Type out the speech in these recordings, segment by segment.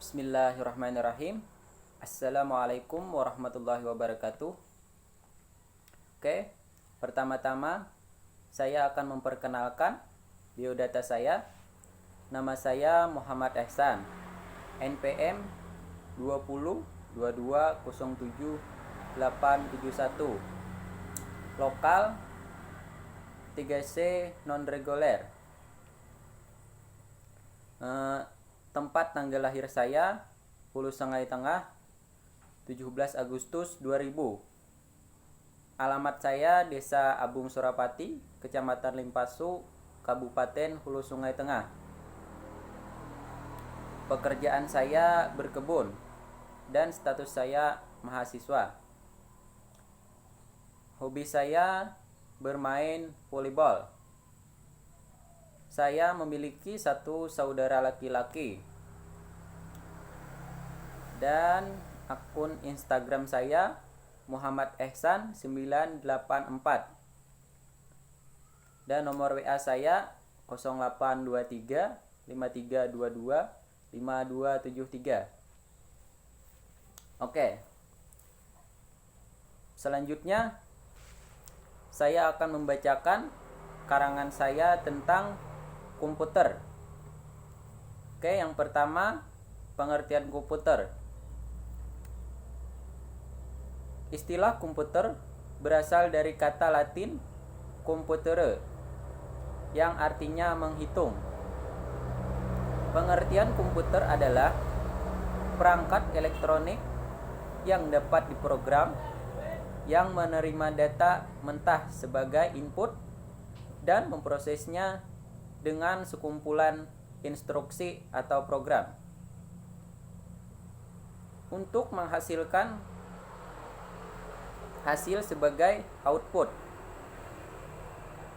Bismillahirrahmanirrahim. Assalamualaikum warahmatullahi wabarakatuh. Oke, pertama-tama saya akan memperkenalkan biodata saya. Nama saya Muhammad Ehsan, NPM 2022077871, lokal 3C non-reguler. Tempat tanggal lahir saya Hulu Sungai Tengah 17 Agustus 2000. Alamat saya Desa Abung Surapati, Kecamatan Limpasu, Kabupaten Hulu Sungai Tengah. Pekerjaan saya berkebun dan status saya mahasiswa. Hobi saya bermain volleyball. Saya memiliki satu saudara laki-laki. Dan akun Instagram saya Muhammad Ehsan 984. Dan nomor WA saya 0823 5322 5273. Oke. Selanjutnya saya akan membacakan karangan saya tentang komputer. Oke, yang pertama, pengertian komputer. Istilah komputer berasal dari kata Latin computere, yang artinya menghitung. Pengertian komputer adalah perangkat elektronik yang dapat diprogram, yang menerima data mentah sebagai input dan memprosesnya dengan sekumpulan instruksi atau program untuk menghasilkan hasil sebagai output.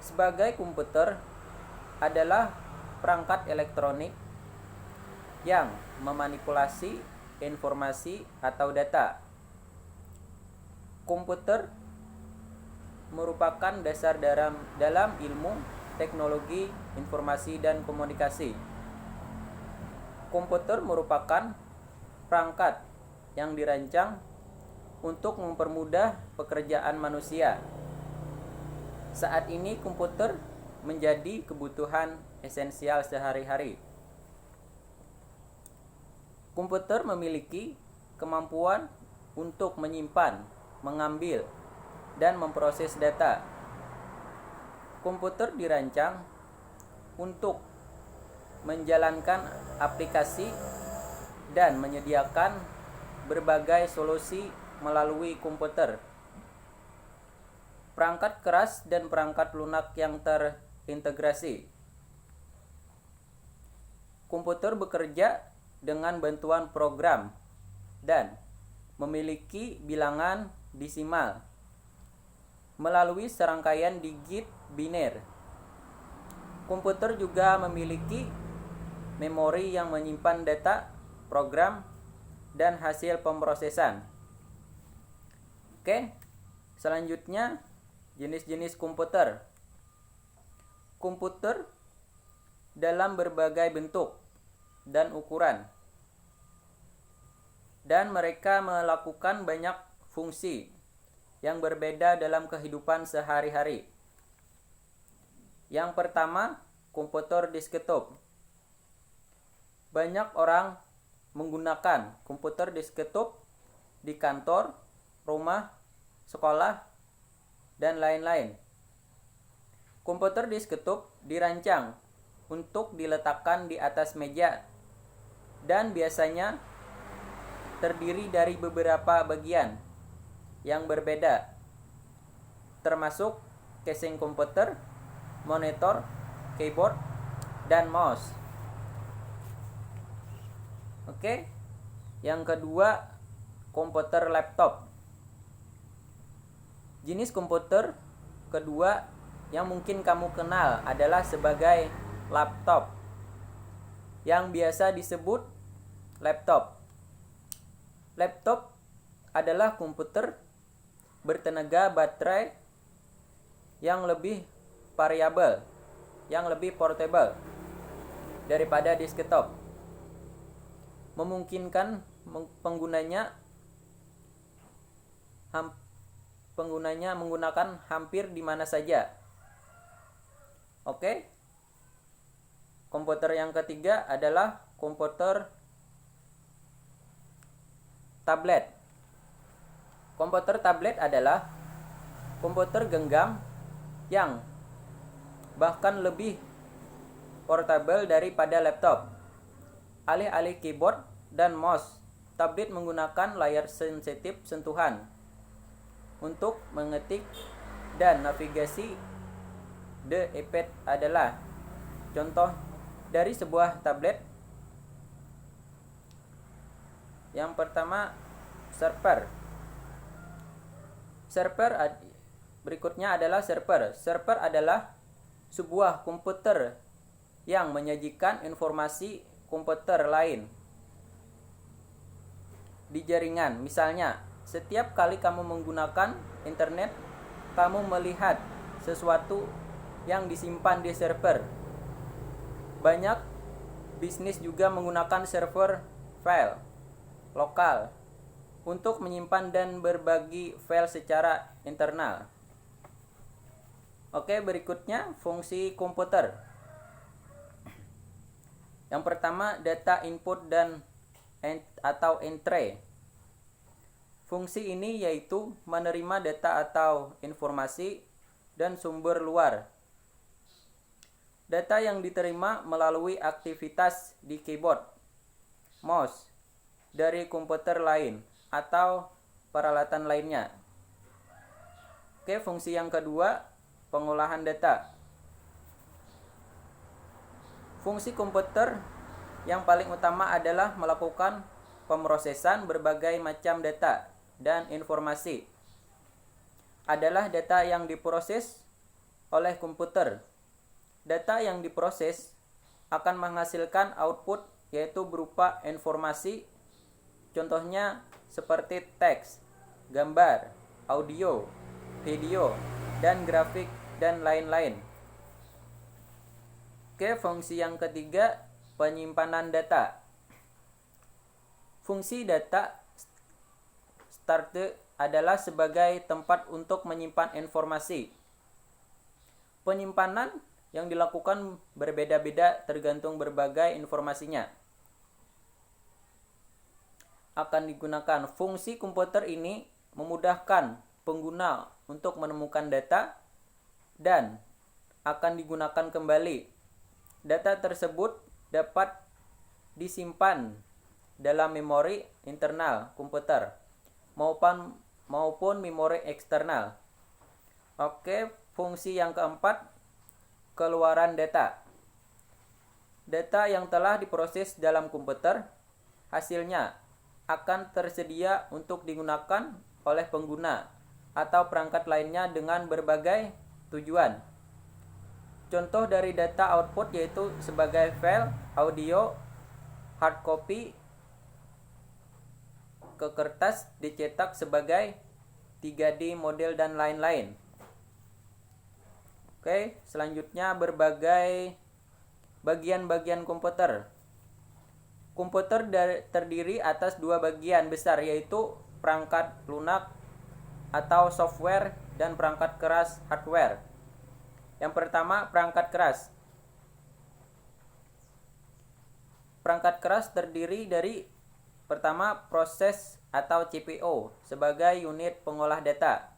Sebagai komputer adalah perangkat elektronik yang memanipulasi informasi atau data. Komputer merupakan dasar dalam ilmu teknologi informasi dan komunikasi. Komputer merupakan perangkat yang dirancang untuk mempermudah pekerjaan manusia. Saat ini komputer menjadi kebutuhan esensial sehari-hari. Komputer memiliki kemampuan untuk menyimpan, mengambil, dan memproses data. Komputer dirancang untuk menjalankan aplikasi dan menyediakan berbagai solusi melalui komputer. Perangkat keras dan perangkat lunak yang terintegrasi. Komputer bekerja dengan bantuan program dan memiliki bilangan desimal melalui serangkaian digit biner. Komputer juga memiliki memori yang menyimpan data, program, dan hasil pemrosesan. Oke, selanjutnya jenis-jenis komputer. Komputer dalam berbagai bentuk dan ukuran, dan mereka melakukan banyak fungsi yang berbeda dalam kehidupan sehari-hari. Yang pertama, komputer desktop. Banyak orang menggunakan komputer desktop di kantor, rumah, sekolah, dan lain-lain. Komputer desktop dirancang untuk diletakkan di atas meja dan biasanya terdiri dari beberapa bagian yang berbeda, termasuk casing komputer, monitor, keyboard, dan mouse. Oke. Yang kedua, komputer laptop. Jenis komputer kedua yang mungkin kamu kenal adalah sebagai laptop, yang biasa disebut laptop. Laptop adalah komputer bertenaga baterai yang lebih variabel, yang lebih portable daripada desktop. memungkinkan penggunanya menggunakan hampir di mana saja. Oke. Komputer yang ketiga adalah komputer tablet. Komputer tablet adalah komputer genggam yang bahkan lebih portable daripada laptop. Alih-alih keyboard dan mouse, tablet menggunakan layar sensitif sentuhan untuk mengetik dan navigasi. The iPad adalah contoh dari sebuah tablet. Yang pertama, server. Berikutnya adalah server. Server adalah sebuah komputer yang menyajikan informasi komputer lain di jaringan. Misalnya, setiap kali kamu menggunakan internet, kamu melihat sesuatu yang disimpan di server. Banyak bisnis juga menggunakan server file lokal untuk menyimpan dan berbagi file secara internal. Oke, berikutnya fungsi komputer. Yang pertama, data input dan atau entry. Fungsi ini yaitu menerima data atau informasi dan sumber luar. Data yang diterima melalui aktivitas di keyboard, mouse, dari komputer lain atau peralatan lainnya. Oke, fungsi yang kedua, pengolahan data. Fungsi komputer yang paling utama adalah melakukan pemrosesan berbagai macam data dan informasi. Adalah data yang diproses oleh komputer. Data yang diproses akan menghasilkan output, yaitu berupa informasi, contohnya seperti teks, gambar, audio, video, dan grafik, dan lain-lain. Oke, fungsi yang ketiga, penyimpanan data. Fungsi data start adalah sebagai tempat untuk menyimpan informasi. Penyimpanan yang dilakukan berbeda-beda tergantung berbagai informasinya akan digunakan. Fungsi komputer ini memudahkan pengguna untuk menemukan data dan akan digunakan kembali. Data tersebut dapat disimpan dalam memori internal komputer maupun memori eksternal. Oke, fungsi yang keempat, keluaran data. Data yang telah diproses dalam komputer, hasilnya akan tersedia untuk digunakan oleh pengguna atau perangkat lainnya dengan berbagai tujuan. Contoh dari data output yaitu sebagai file, audio, hard copy, ke kertas, dicetak sebagai 3D model, dan lain-lain. Oke, selanjutnya berbagai bagian-bagian komputer. Komputer terdiri atas dua bagian besar, yaitu perangkat lunak atau software dan perangkat keras hardware. Yang pertama, perangkat keras. Perangkat keras terdiri dari pertama, proses atau CPU sebagai unit pengolah data.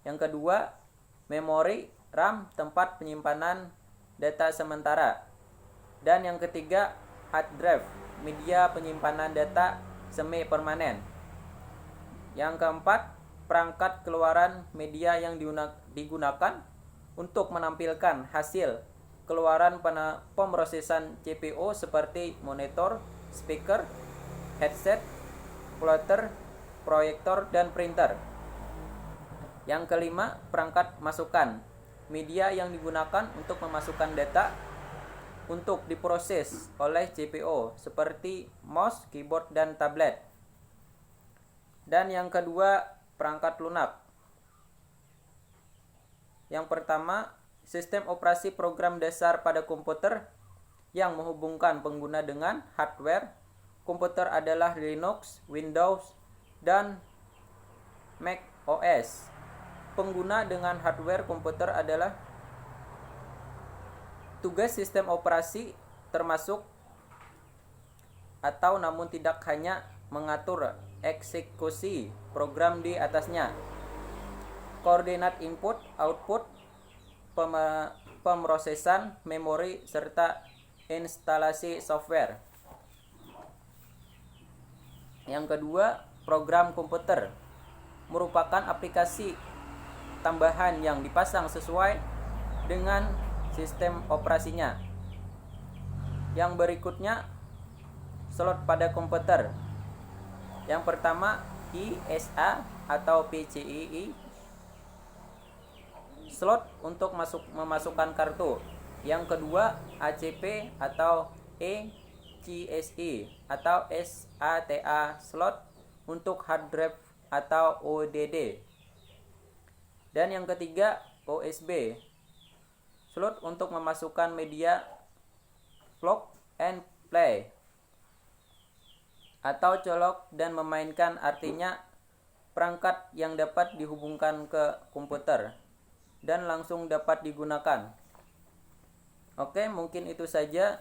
Yang kedua, memori RAM, tempat penyimpanan data sementara. Dan yang ketiga, hard drive, media penyimpanan data semi permanen. Yang keempat, perangkat keluaran media yang digunakan untuk menampilkan hasil keluaran pemrosesan CPU seperti monitor, speaker, headset, plotter, proyektor, dan printer. Yang kelima, perangkat masukan, media yang digunakan untuk memasukkan data untuk diproses oleh CPU seperti mouse, keyboard, dan tablet. Dan yang kedua, perangkat lunak. Yang pertama, sistem operasi program dasar pada komputer yang menghubungkan pengguna dengan hardware komputer adalah Linux, Windows, dan Mac OS. Pengguna dengan hardware komputer adalah tugas sistem operasi termasuk atau namun tidak hanya mengatur eksekusi program di atasnya, koordinat input, output, pemrosesan, memori, serta instalasi software. Yang kedua, program komputer merupakan aplikasi tambahan yang dipasang sesuai dengan sistem operasinya. Yang berikutnya, slot pada komputer. Yang pertama, ISA atau PCIe, slot untuk memasukkan kartu. Yang kedua, ACP atau ECSI atau SATA, slot untuk hard drive atau ODD. Dan yang ketiga, USB, slot untuk memasukkan media plug and play atau colok dan memainkan, artinya perangkat yang dapat dihubungkan ke komputer dan langsung dapat digunakan. Oke, mungkin itu saja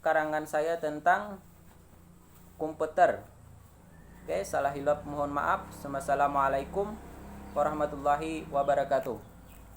karangan saya tentang komputer. Oke, salah hilap mohon maaf. Wassalamualaikum warahmatullahi wabarakatuh.